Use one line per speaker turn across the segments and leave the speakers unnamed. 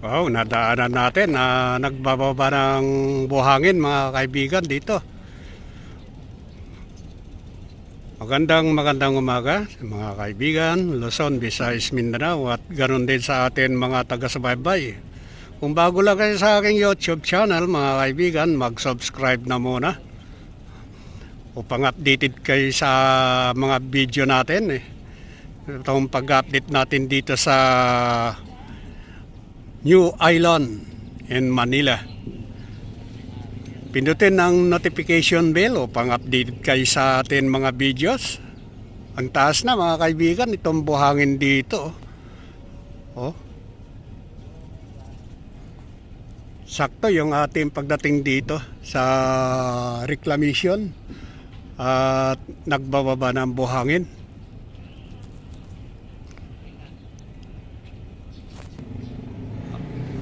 Wow, nadaanan natin na nagbababa ng buhangin mga kaibigan dito. Magandang umaga mga kaibigan, Luzon, Visayas, Mindanao at ganoon din sa atin mga taga-subaybay. Kung bago lang kayo sa aking YouTube channel mga kaibigan, mag-subscribe na muna upang updated kayo sa mga video natin. Itong pag-update natin dito sa New Island in Manila. Pindutin ang notification bell upang update kayo sa atin mga videos. Ang taas na mga kaibigan itong buhangin dito. Oh. Sakto yung ating pagdating dito sa reclamation at nagbababa ng buhangin.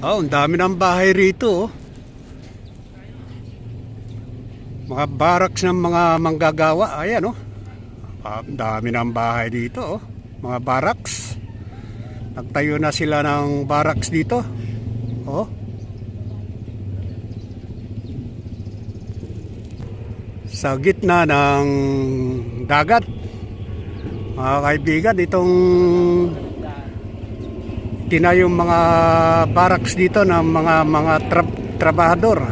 Oh, ang dami ng bahay rito. Mga barracks ng mga manggagawa. Ayan oh. Ang dami ng bahay dito oh. Mga barracks. Nagtayo na sila ng barracks dito. Oh. Sa gitna ng dagat. Mga kaibigan, itong tinayong mga barracks dito ng mga trabahador.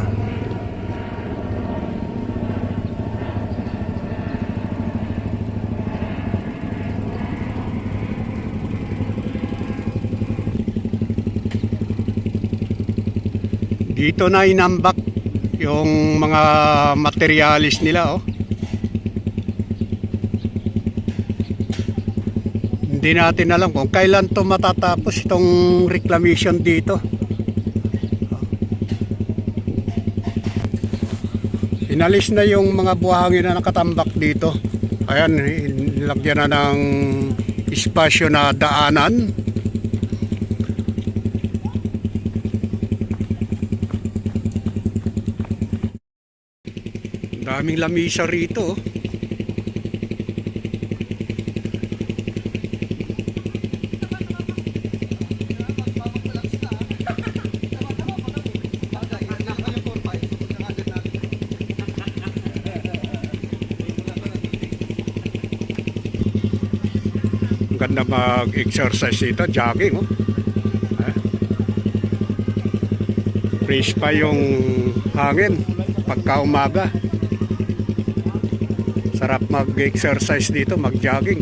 Dito na inambak yung mga materialis nila oh. Hindi natin alam kung kailan to matatapos itong reclamation dito. Inalis na yung mga buhangin na nakatambak dito. Ayan, nilagyan na ng espasyo na daanan. Daming lamisa rito. Ganda mag-exercise dito, jogging oh. Fresh pa yung hangin pagka umaga. Sarap mag-exercise dito, mag-jogging.